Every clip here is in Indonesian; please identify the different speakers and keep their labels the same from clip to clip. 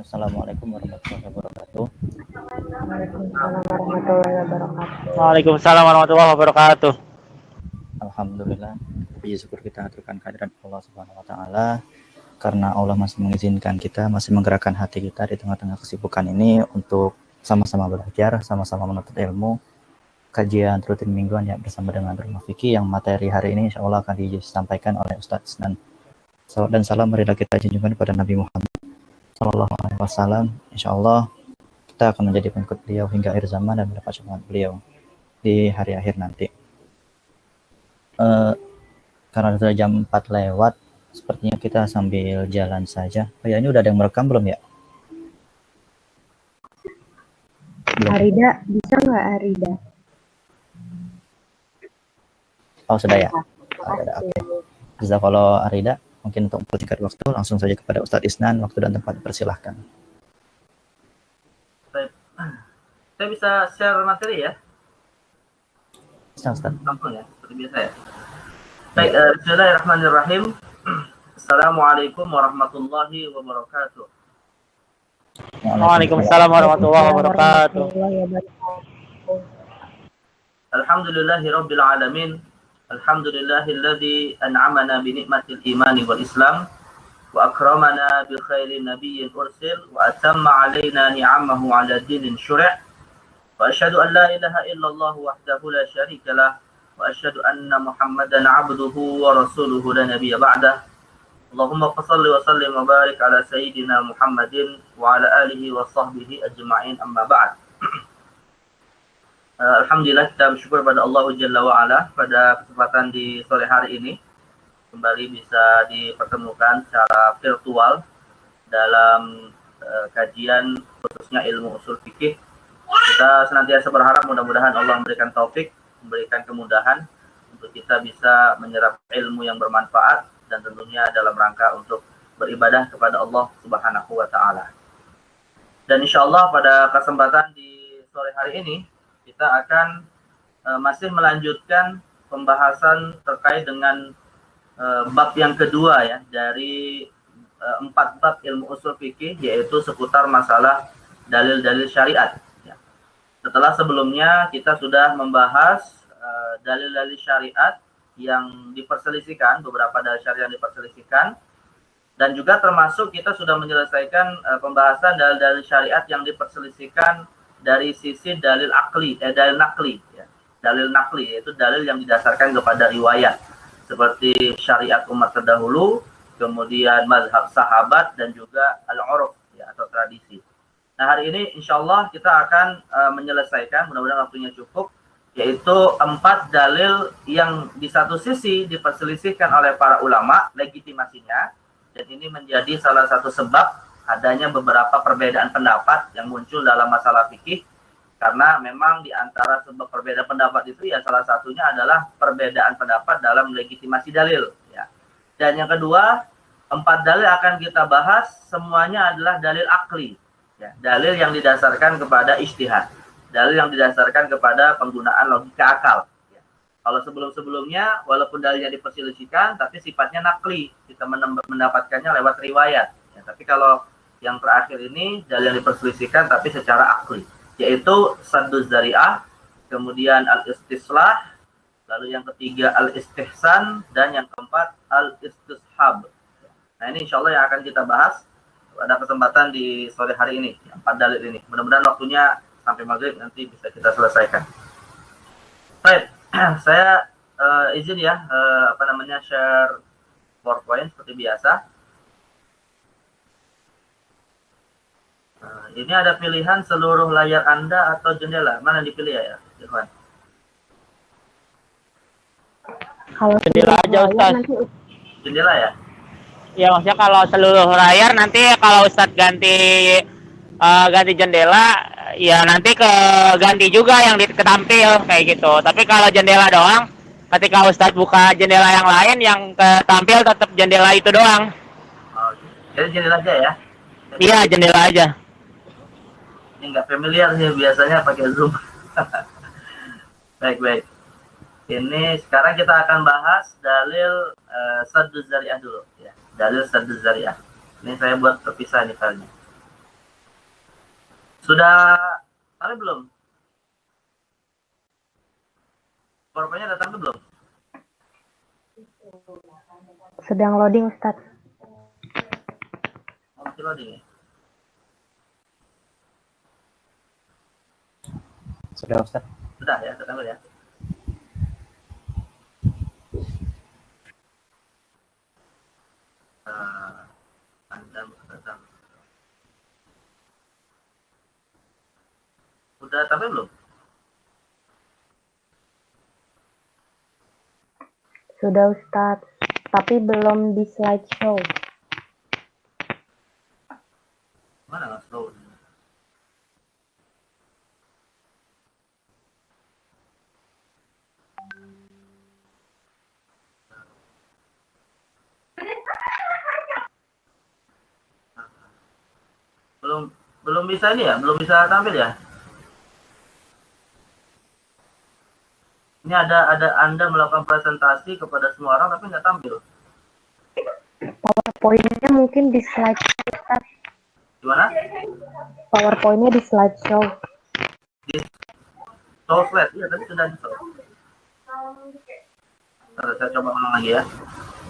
Speaker 1: Assalamualaikum warahmatullahi wabarakatuh.
Speaker 2: Waalaikumsalam warahmatullahi wabarakatuh.
Speaker 3: Waalaikumsalam warahmatullahi wabarakatuh.
Speaker 1: Alhamdulillah, puji syukur kita aturkan kehadiran Allah Subhanahu wa taala karena Allah masih mengizinkan kita, masih menggerakkan hati kita di tengah-tengah kesibukan ini untuk sama-sama belajar, sama-sama menuntut ilmu. Kajian rutin mingguan ya bersama dengan Rumah Fikih yang materi hari ini insya Allah akan disampaikan oleh Ustadz Isnan. Salawat dan salam marilah kita junjungkan kepada Nabi Muhammad Sallallahu Alaihi Wasallam. Insya Allah kita akan menjadi pengikut beliau hingga akhir zaman dan mendapat syafaat beliau di hari akhir nanti. Karena sudah jam 4 lewat, sepertinya kita sambil jalan saja. Oh ya, ini udah ada yang merekam belum ya? Belum.
Speaker 2: Arida, bisa nggak Arida?
Speaker 1: Oh sudah ya. Ada. Oke. Jazakallah Arida. Mungkin untuk mempersingkat waktu, langsung saja kepada Ustadz Isnan. Waktu dan tempat dipersilahkan.
Speaker 4: Baik. Saya bisa share materi ya?
Speaker 1: Bisa Ustadz.
Speaker 4: Langsung ya, seperti biasa ya. Baik, bismillahirrahmanirrahim. Assalamualaikum warahmatullahi wabarakatuh.
Speaker 3: Waalaikumsalam warahmatullahi wabarakatuh.
Speaker 4: Alhamdulillahirabbil alamin. Alhamdulillahilladzi an'amana bi ni'matil imani wal islam wa akramana bi khairin nabiyyin ursil wa atamma 'alaina ni'amahu 'ala dinin syura'. Wa asyhadu an la ilaha illallah wahdahu la syarika lah wa asyhadu anna Muhammadan 'abduhu wa rasuluhu la nabiyya ba'dah. Allahumma shalli wa sallim wa barik ala sayyidina Muhammadin wa ala alihi wa sahbihi ajma'in amma ba'd. Alhamdulillah kita bersyukur pada Allah Jalla wa Ala pada kesempatan di sore hari ini kembali bisa dipertemukan secara virtual dalam kajian khususnya ilmu usul fikih. Kita senantiasa berharap mudah-mudahan Allah memberikan taufik, memberikan kemudahan untuk kita bisa menyerap ilmu yang bermanfaat dan tentunya dalam rangka untuk beribadah kepada Allah Subhanahu wa taala. Dan insyaallah pada kesempatan di sore hari ini kita akan masih melanjutkan pembahasan terkait dengan bab yang kedua ya dari 4 bab ilmu usul fikih, yaitu seputar masalah dalil-dalil syariat. Ya. Setelah sebelumnya kita sudah membahas dalil-dalil syariat yang diperselisihkan, beberapa dalil syariat yang diperselisihkan, dan juga termasuk kita sudah menyelesaikan pembahasan dalil-dalil syariat yang diperselisihkan dari sisi dalil akli, dalil nakli, ya. Dalil nakli yaitu dalil yang didasarkan kepada riwayat seperti syariat umat terdahulu, kemudian mazhab sahabat dan juga al-uruf ya, atau tradisi. Nah hari ini insyaallah kita akan menyelesaikan, mudah-mudahan waktunya cukup, yaitu 4 dalil yang di satu sisi diperselisihkan oleh para ulama legitimasinya, dan ini menjadi salah satu sebab adanya beberapa perbedaan pendapat yang muncul dalam masalah fikih, karena memang di antara sebab perbedaan pendapat itu ya salah satunya adalah perbedaan pendapat dalam legitimasi dalil ya. Dan yang kedua, 4 dalil akan kita bahas semuanya adalah dalil akli ya, dalil yang didasarkan kepada ijtihad, dalil yang didasarkan kepada penggunaan logika akal ya. Kalau sebelum-sebelumnya walaupun dalilnya diperselisihkan tapi sifatnya nakli, kita mendapatkannya lewat riwayat ya. Tapi kalau yang terakhir ini dalil yang diperselisihkan tapi secara akli, yaitu sadduz zari'ah, kemudian al-istislah, lalu yang ketiga al-istihsan, dan yang keempat al-istishab. Nah ini insya Allah yang akan kita bahas pada kesempatan di sore hari ini, 4 dalil ini. Mudah-mudahan waktunya sampai maghrib nanti bisa kita selesaikan. Baik, saya izin ya, share PowerPoint seperti biasa. Ini ada pilihan seluruh layar Anda atau jendela. Mana yang dipilih ya, Irfan?
Speaker 2: Kalau
Speaker 3: Jendela aja Ustaz.
Speaker 4: Jendela ya?
Speaker 3: Ya maksudnya kalau seluruh layar nanti kalau Ustadz ganti jendela, ya nanti ganti juga yang ketampil kayak gitu. Tapi kalau jendela doang, ketika Ustadz buka jendela yang lain, yang ketampil tetap jendela itu doang.
Speaker 4: Oh, jadi jendela aja ya?
Speaker 3: Iya, jendela aja.
Speaker 4: Ini nggak familiar sih, biasanya pakai Zoom. Baik. Ini sekarang kita akan bahas dalil sadduz zari'ah dulu ya. Dalil sadduz zari'ah. Ini saya buat terpisah nih filenya. Sudah sampai belum? PowerPoint-nya datang belum?
Speaker 2: Sedang loading, Ustadz.
Speaker 4: Masih loading ya?
Speaker 1: Sudah Ustaz.
Speaker 4: Sudah ya, datang ya. Anda datang. Sudah sampai belum?
Speaker 2: Sudah, Ustadz. Tapi belum di slideshow.
Speaker 4: Mana nggak slow? Belum bisa ini ya, belum bisa tampil ya. Ini ada Anda melakukan presentasi kepada semua orang tapi nggak tampil.
Speaker 2: PowerPoint-nya mungkin di slideshow, Ustadz.
Speaker 4: Gimana?
Speaker 2: PowerPoint-nya di slideshow.
Speaker 4: Di show slide, iya tadi sudah di show. Saya coba ulang lagi ya.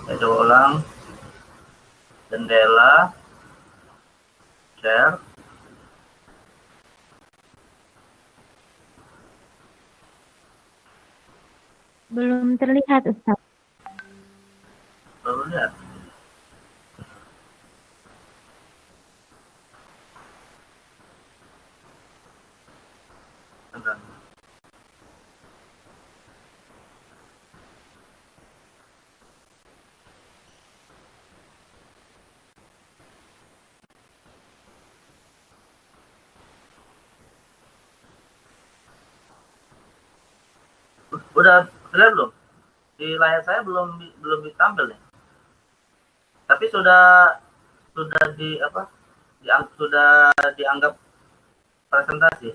Speaker 4: Saya coba ulang. Jendela, share.
Speaker 2: Belum terlihat, Ustadz.
Speaker 4: Baru lihat. Bentar. Udah terlihat belum? Di layar saya belum ditampil nih. Tapi sudah di apa? Sudah dianggap presentasi.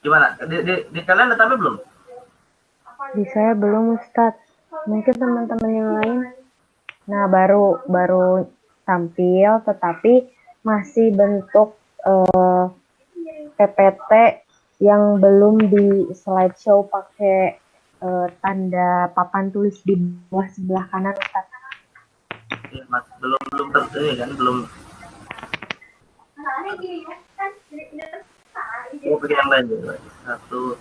Speaker 4: Gimana? Di kalian udah tampil belum?
Speaker 2: Di saya belum, Ustadz. Mungkin teman-teman yang lain. Nah, baru tampil, tetapi masih bentuk PPT yang belum di slideshow pakai tanda papan tulis di bawah sebelah kanan, Ustadz.
Speaker 4: Ya, Mas, belum terjadi kan? Belum. Oh, pakai yang lain juga. Satu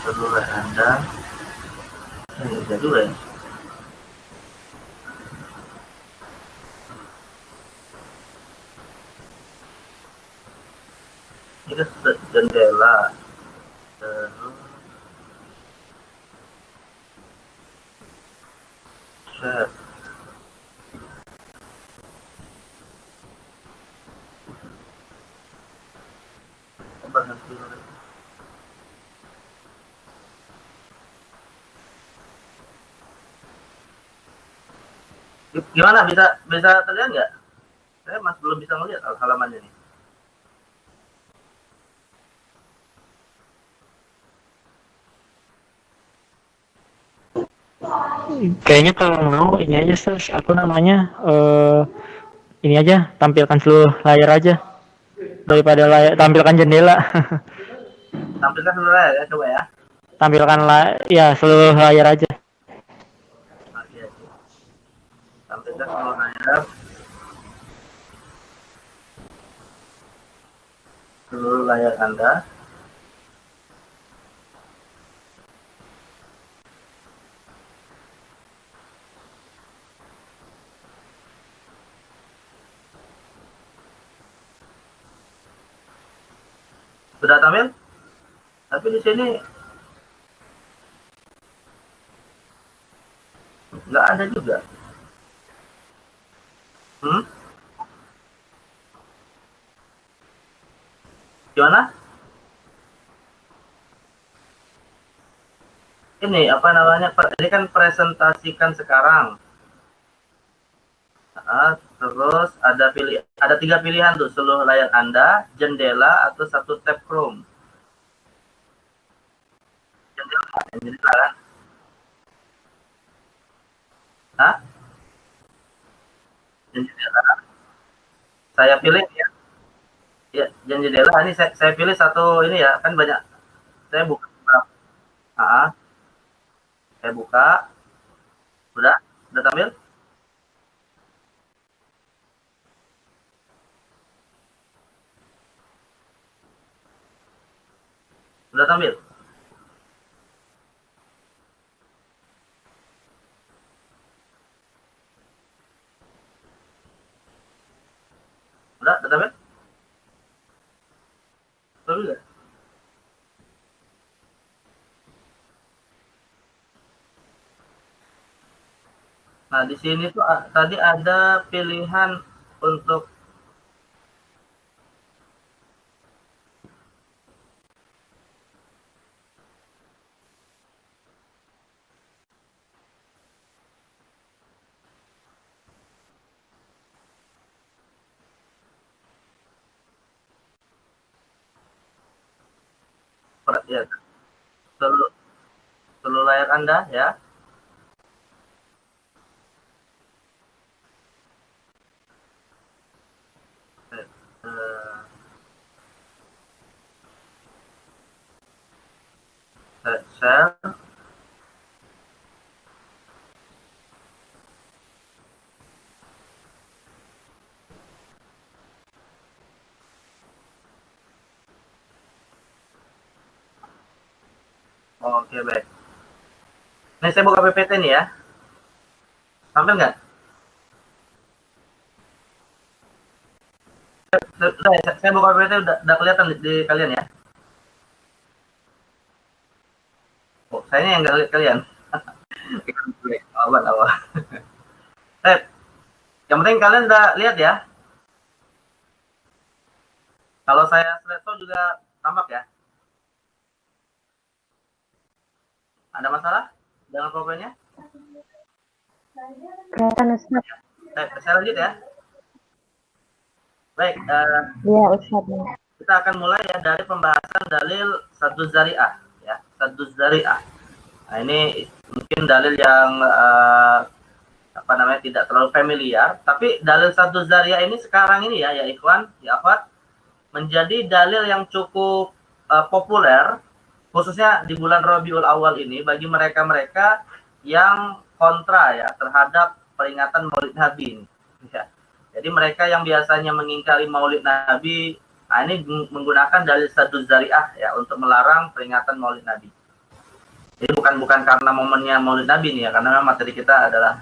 Speaker 4: seluruh Anda. Bisa juga ya. Ini kan jendela. Terus share. Berhenti. Gimana, bisa terlihat nggak? Saya masih belum bisa melihat halamannya nih.
Speaker 3: Kayaknya kalau mau ini aja Sas, aku namanya ini aja tampilkan seluruh layar aja daripada tampilkan jendela.
Speaker 4: Tampilkan seluruh ya, coba ya.
Speaker 3: Tampilkan ya seluruh layar aja.
Speaker 4: Oke. Tampilkan seluruh layar. Seluruh layar Anda. Sudah tampil? Tapi di sini nggak ada juga. Gimana? Ini apa namanya? Ini kan presentasikan sekarang. Terus ada 3 pilihan tuh, seluruh layar Anda, jendela, atau satu tab Chrome. Jendela kan? Hah? Jendela. Saya pilih ya. Ya, jendela ini saya pilih satu ini ya, kan banyak. Saya buka beberapa. Saya buka. Udah tampil? Udah tampil? Udah tampil? Betul juga. Nah, di sini tuh tadi ada pilihan untuk ya, seluruh, seluruh layar Anda ya. Share. Oke, baik. Ini saya buka PPT nih ya. Tampil nggak? Saya buka PPT udah kelihatan di kalian ya. Oh, saya yang nggak lihat kalian. Awal. Yang penting kalian udah lihat ya. Kalau saya slideshow juga tampak ya. Ada masalah dengan PowerPoint-nya?
Speaker 2: Kelihatan Ustaz.
Speaker 4: Saya lanjut ya. Baik,
Speaker 2: Iya Ustaz.
Speaker 4: kita akan mulai ya dari pembahasan dalil Sadduz Zari'ah ya, Sadduz Zari'ah. Nah, ini mungkin dalil yang tidak terlalu familiar, tapi dalil Sadduz Zari'ah ini sekarang ini ya ikhwan, ya akhwat, menjadi dalil yang cukup populer khususnya di bulan Rabiul Awal ini bagi mereka-mereka yang kontra ya terhadap peringatan Maulid Nabi ini. Ya. Jadi mereka yang biasanya mengingkari Maulid Nabi, nah ini menggunakan dalil Sadduz Zari'ah ya untuk melarang peringatan Maulid Nabi. Jadi bukan karena momennya Maulid Nabi nih ya, karena materi kita adalah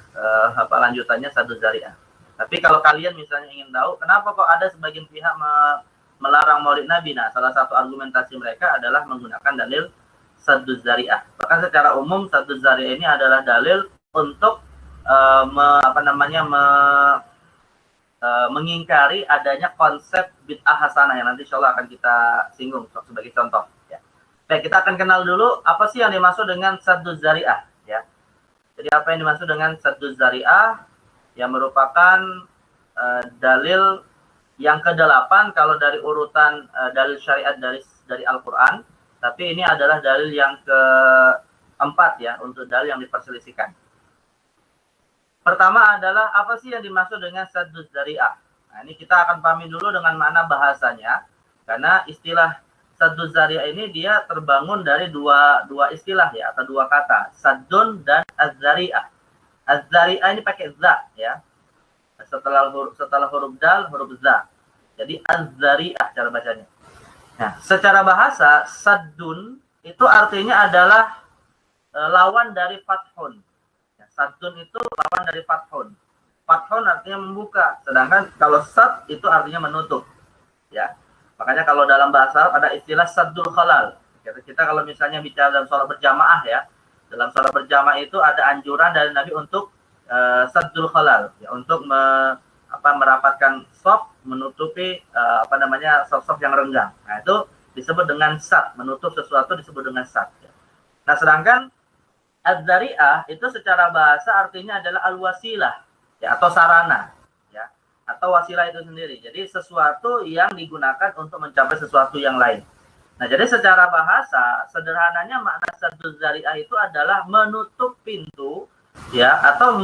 Speaker 4: lanjutannya Sadduz Zari'ah. Tapi kalau kalian misalnya ingin tahu kenapa kok ada sebagian pihak melarang Maulid Nabi, nah salah satu argumentasi mereka adalah menggunakan dalil Sadduz Zari'ah. Bahkan secara umum Sadduz Zari'ah ini adalah dalil untuk mengingkari adanya konsep bid'ah hasanah yang nanti insya Allah akan kita singgung sebagai contoh. Ya. Baik, kita akan kenal dulu apa sih yang dimaksud dengan Sadduz Zari'ah. Ya. Jadi apa yang dimaksud dengan Sadduz Zari'ah? Yang merupakan dalil yang ke-8 kalau dari urutan dalil syariat dari Al-Quran. Tapi ini adalah dalil yang ke-4 ya untuk dalil yang diperselisihkan. Pertama adalah apa sih yang dimaksud dengan Sadduz Zari'ah? Nah, ini kita akan pahami dulu dengan makna bahasanya, karena istilah Sadduz Zari'ah ini dia terbangun dari dua istilah ya, atau dua kata, Saddun dan Az-Zari'ah. Az-Zari'ah ini pakai za ya, setelah huruf dal, huruf za. Jadi Az-Zari'ah cara bacanya. Nah, secara bahasa Saddun itu artinya adalah lawan dari fathun. Saddun itu lawan dari fathun. Fathun artinya membuka, sedangkan kalau sad itu artinya menutup. Ya. Makanya kalau dalam bahasa Arab ada istilah saddul khalal. Kita kalau misalnya bicara dalam sholat berjamaah ya, dalam sholat berjamaah itu ada anjuran dari Nabi untuk saddul khalal, ya, untuk merapatkan shaf, menutupi shaf yang renggang. Nah, itu disebut dengan sad, menutup sesuatu disebut dengan sad. Ya. Nah, sedangkan Az-Zari'ah itu secara bahasa artinya adalah al-wasilah ya, atau sarana ya, atau wasilah itu sendiri. Jadi sesuatu yang digunakan untuk mencapai sesuatu yang lain. Nah, jadi secara bahasa sederhananya makna Sadduz Zari'ah itu adalah menutup pintu ya, atau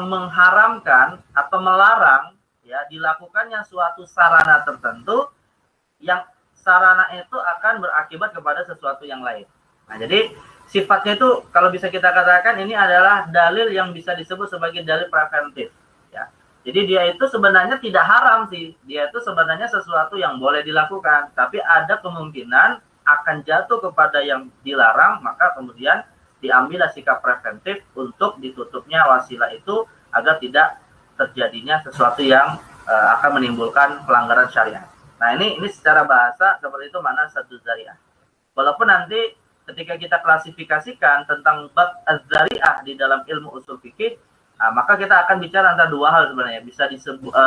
Speaker 4: mengharamkan atau melarang ya ya dilakukannya suatu sarana tertentu yang sarana itu akan berakibat kepada sesuatu yang lain. Nah, jadi sifatnya itu kalau bisa kita katakan ini adalah dalil yang bisa disebut sebagai dalil preventif, ya. Jadi dia itu sebenarnya tidak haram sih, dia itu sebenarnya sesuatu yang boleh dilakukan, tapi ada kemungkinan akan jatuh kepada yang dilarang, maka kemudian diambillah sikap preventif untuk ditutupnya wasilah itu agar tidak terjadinya sesuatu yang akan menimbulkan pelanggaran syariat. Nah, ini secara bahasa seperti itu makna saddu dzari'ah. Walaupun nanti ketika kita klasifikasikan tentang bab az-dzari'ah di dalam ilmu usul fikih, maka kita akan bicara antara dua hal sebenarnya.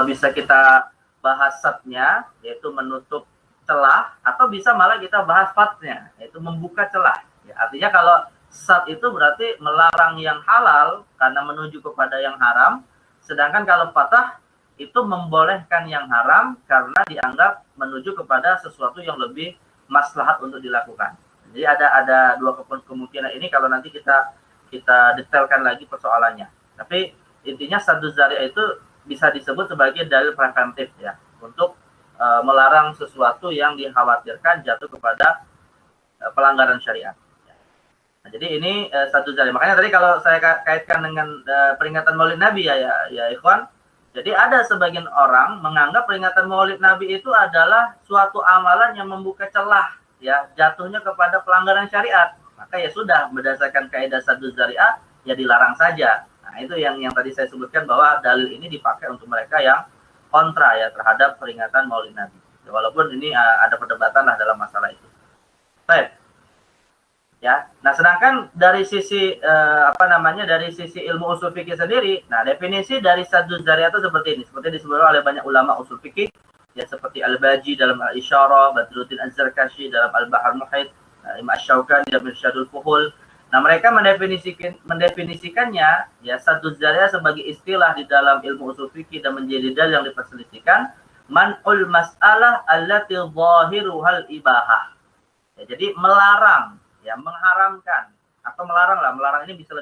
Speaker 4: Bisa kita bahas satnya, yaitu menutup celah, atau bisa malah kita bahas fatnya, yaitu membuka celah. Ya, artinya kalau sat itu berarti melarang yang halal karena menuju kepada yang haram, sedangkan kalau fatah itu membolehkan yang haram karena dianggap menuju kepada sesuatu yang lebih maslahat untuk dilakukan. Jadi ada dua kemungkinan ini kalau nanti kita detailkan lagi persoalannya. Tapi intinya saddu dzari'ah itu bisa disebut sebagai dalil preventif ya, untuk melarang sesuatu yang dikhawatirkan jatuh kepada pelanggaran syariat. Nah, jadi ini saddu dzari'ah. Makanya tadi kalau saya kaitkan dengan peringatan Maulid Nabi ya ikhwan, jadi ada sebagian orang menganggap peringatan Maulid Nabi itu adalah suatu amalan yang membuka celah ya jatuhnya kepada pelanggaran syariat. Maka ya sudah, berdasarkan kaidah saddu dzari'ah ya dilarang saja. Nah, itu yang tadi saya sebutkan bahwa dalil ini dipakai untuk mereka yang kontra ya terhadap peringatan Maulid Nabi. Ya, walaupun ini ada perdebatan lah dalam masalah itu. Baik. Ya. Nah, sedangkan dari sisi dari sisi ilmu usul fikih sendiri, nah definisi dari saddu dzari'ah itu seperti ini, seperti disebutkan oleh banyak ulama usul fikih ya, seperti Al-Baji dalam Al-Isyarah, Badruddin Az-Zarkashi dalam Al-Bahar Muhit, Imam Asy-Syaukani dalam Irsyadul Fuhul. Nah, mereka mendefinisikannya ya saddu dzari'ah sebagai istilah di dalam ilmu usul fikih dan menjadi dalil yang diperselisihkan man'ul mas'alah allati zahiruhal ibahah. Ya, jadi melarang ya, mengharamkan atau melarang ini bisa